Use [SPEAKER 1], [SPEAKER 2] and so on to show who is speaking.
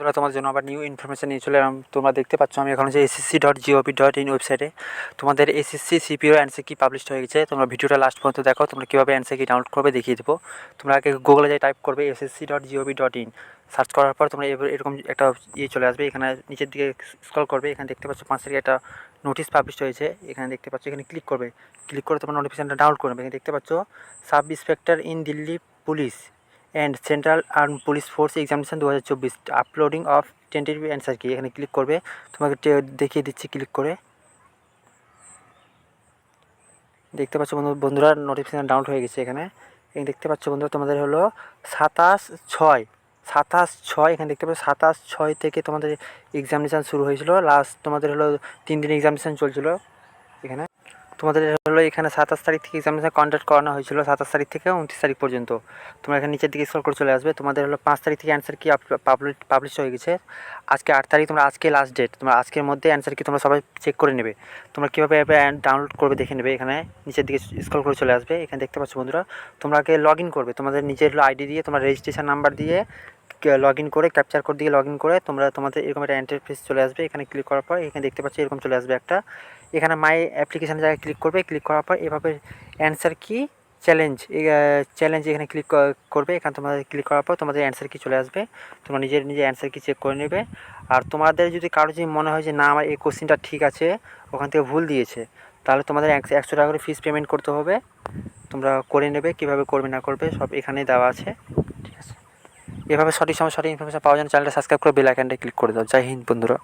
[SPEAKER 1] বন্ধুরা, তোমাদের জন্য আবার নিউ ইনফরমেশন নিয়ে চলে এলাম। তোমরা দেখতে পাচ্ছ আমি এখন যে SSC.gov.in ওয়েবসাইটে তোমাদের SSC CPO অ্যান্সার কি পাবলিশ হয়ে গেছে। তোমরা ভিডিওটা লাস্ট পর্যন্ত দেখো, তোমরা কীভাবে অ্যান্সার কি ডাউনলোড করবে দেখিয়ে দেবো। তোমরা আগে গুগলে যাই টাইপ করবে SSC.gov.in, সার্চ করার পর তোমরা এরকম একটা চলে আসবে। এখানে নিচের দিকে স্ক্রল করবে, এখানে দেখতে পাচ্ছ 5 তারিখে একটা নোটিশ পাবলিশ হয়েছে। এখানে দেখতে পাচ্ছ, এখানে ক্লিক করবে, ক্লিক করে তোমার নোটিফিকেশনটা ডাউনলোড করবে। এখানে দেখতে পাচ্ছ sub inspector in Delhi police and central arm police force examination 2024 uploading of tentative answer কি। এখানে ক্লিক করবে, তোমাকে দেখিয়ে দিচ্ছি ক্লিক করে। দেখতে পাচ্ছ বন্ধুরা নোটিফিকেশান ডাউনলোড হয়ে গেছে। এখানে দেখতে পাচ্ছ বন্ধুরা তোমাদের হলো 27/6 এখানে দেখতে পাচ্ছ 27/6 থেকে তোমাদের এক্সামিনেশান শুরু হয়েছিল। লাস্ট তোমাদের হলো 3 দিন এক্সামিনেশান চলছিল। এখানে তোমাদের হলো এখানে 27 তারিখ থেকে এক্সামিনেশান কন্ডাক্ট করানো হয়েছিল, 27 তারিখ থেকে 29 তারিখ পর্যন্ত। তোমরা এখানে নিচের দিকে স্ক্রল করে চলে আসবে। তোমাদের হলো 5 তারিখ থেকে অ্যান্সার কি পাবলিশ হয়ে গেছে। আজকে 8 তারিখ, তোমরা আজকে লাস্ট ডেট। তোমরা আজকের মধ্যে অ্যান্সার কি তোমরা সবাই চেক করে নেবে। তোমরা কীভাবে ডাউনলোড করবে দেখে নেবে। এখানে নিচের দিকে স্ক্রল করে চলে আসবে। এখানে দেখতে পাচ্ছ বন্ধুরা, তোমরা আগে লগ ইন করবে। তোমাদের নিজের হলো আইডি দিয়ে, তোমার রেজিস্ট্রেশন নাম্বার দিয়ে লগ ইন করে, ক্যাপচার কোড দিয়ে লগ ইন করে তোমরা তোমাদের এরকম একটা ইন্টারফেস চলে আসবে। এখানে ক্লিক করার পর এখানে দেখতে পাচ্ছি এরকম চলে আসবে একটা। এখানে মাই অ্যাপ্লিকেশানের জায়গায় ক্লিক করবে, ক্লিক করার পর এভাবে অ্যান্সার কি চ্যালেঞ্জ এখানে ক্লিক করবে। এখানে তোমাদের ক্লিক করার পর তোমাদের অ্যান্সার কি চলে আসবে। তোমরা নিজের অ্যান্সার কি চেক করে নেবে। আর তোমাদের যদি কারো যদি মনে হয় যে না আমার এই কোশ্চেনটা ঠিক আছে, ওখান থেকে ভুল দিয়েছে, তাহলে তোমাদের 100 টাকা করে ফিস পেমেন্ট করতে হবে। তোমরা করে নেবে, কীভাবে করবে না করবে সব এখানেই দেওয়া আছে। ঠিক আছে, এভাবে সঠিক সময় সঠিক ইনফরমেশন পাওয়ার জন্য চ্যানেলটা সাবস্ক্রাইব করে বেল আইকনটা ক্লিক করে দাও। জয় হিন্দ বন্ধুরা।